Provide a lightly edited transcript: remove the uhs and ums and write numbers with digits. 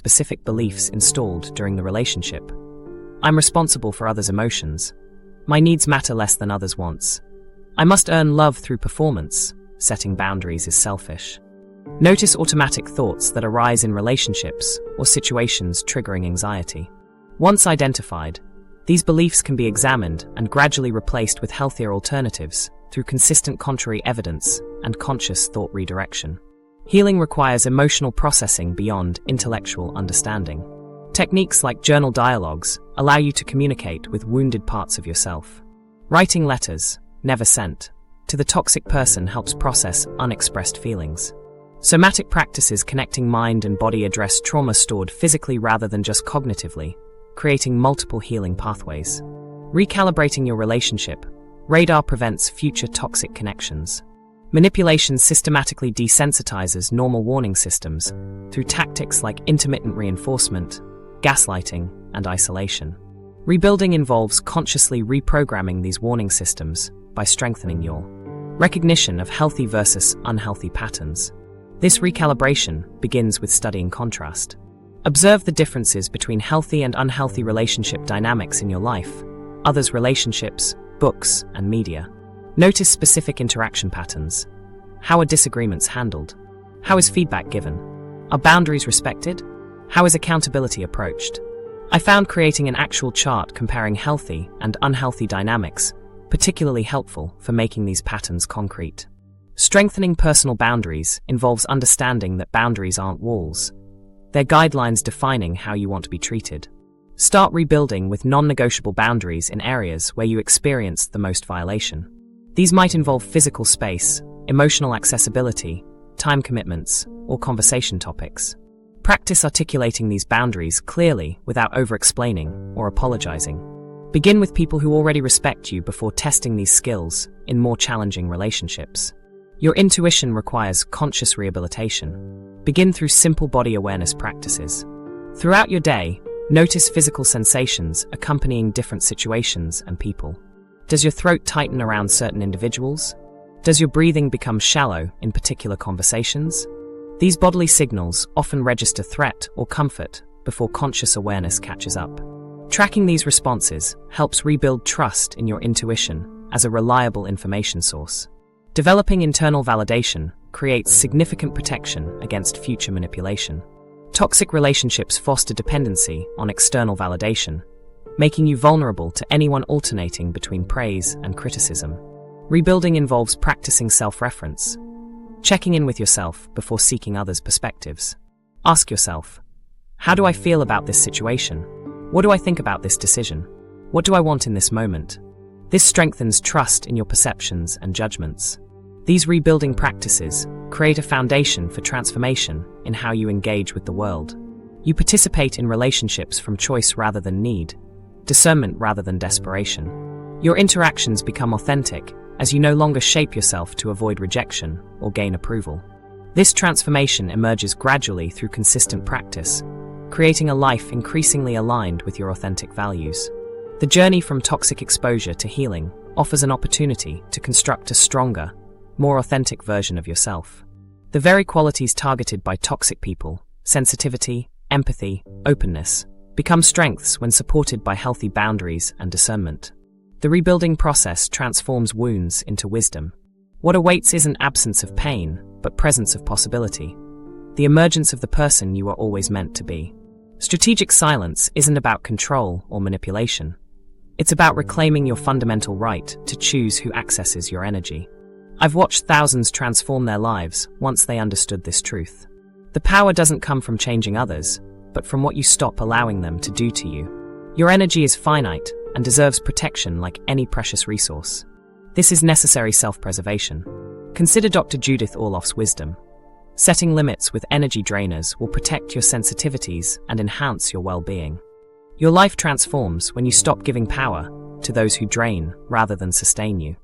specific beliefs installed during the relationship. I'm responsible for others' emotions. My needs matter less than others' wants. I must earn love through performance. Setting boundaries is selfish. Notice automatic thoughts that arise in relationships or situations triggering anxiety. Once identified, these beliefs can be examined and gradually replaced with healthier alternatives through consistent contrary evidence and conscious thought redirection. Healing requires emotional processing beyond intellectual understanding. Techniques like journal dialogues allow you to communicate with wounded parts of yourself. Writing letters, never sent, to the toxic person helps process unexpressed feelings. Somatic practices connecting mind and body address trauma stored physically rather than just cognitively, creating multiple healing pathways. Recalibrating your relationship. Radar prevents future toxic connections. Manipulation systematically desensitizes normal warning systems through tactics like intermittent reinforcement, gaslighting, and isolation. Rebuilding involves consciously reprogramming these warning systems by strengthening your recognition of healthy versus unhealthy patterns. This recalibration begins with studying contrast. Observe the differences between healthy and unhealthy relationship dynamics in your life, others' relationships, books, and media. Notice specific interaction patterns. How are disagreements handled? How is feedback given? Are boundaries respected? How is accountability approached? I found creating an actual chart comparing healthy and unhealthy dynamics particularly helpful for making these patterns concrete. Strengthening personal boundaries involves understanding that boundaries aren't walls. They're guidelines defining how you want to be treated. Start rebuilding with non-negotiable boundaries in areas where you experience the most violation. These might involve physical space, emotional accessibility, time commitments, or conversation topics. Practice articulating these boundaries clearly without over-explaining or apologizing. Begin with people who already respect you before testing these skills in more challenging relationships. Your intuition requires conscious rehabilitation. Begin through simple body awareness practices. Throughout your day, notice physical sensations accompanying different situations and people. Does your throat tighten around certain individuals? Does your breathing become shallow in particular conversations? These bodily signals often register threat or comfort before conscious awareness catches up. Tracking these responses helps rebuild trust in your intuition as a reliable information source. Developing internal validation creates significant protection against future manipulation. Toxic relationships foster dependency on external validation, making you vulnerable to anyone alternating between praise and criticism. Rebuilding involves practicing self-reference, checking in with yourself before seeking others' perspectives. Ask yourself, how do I feel about this situation? What do I think about this decision? What do I want in this moment? This strengthens trust in your perceptions and judgments. These rebuilding practices create a foundation for transformation in how you engage with the world. You participate in relationships from choice rather than need, discernment rather than desperation. Your interactions become authentic as you no longer shape yourself to avoid rejection or gain approval. This transformation emerges gradually through consistent practice, creating a life increasingly aligned with your authentic values. The journey from toxic exposure to healing offers an opportunity to construct a stronger, more authentic version of yourself. The very qualities targeted by toxic people, sensitivity, empathy, openness, become strengths when supported by healthy boundaries and discernment. The rebuilding process transforms wounds into wisdom. What awaits isn't absence of pain, but presence of possibility. The emergence of the person you are always meant to be. Strategic silence isn't about control or manipulation. It's about reclaiming your fundamental right to choose who accesses your energy. I've watched thousands transform their lives once they understood this truth. The power doesn't come from changing others, but from what you stop allowing them to do to you. Your energy is finite and deserves protection like any precious resource. This is necessary self-preservation. Consider Dr. Judith Orloff's wisdom. Setting limits with energy drainers will protect your sensitivities and enhance your well-being. Your life transforms when you stop giving power to those who drain rather than sustain you.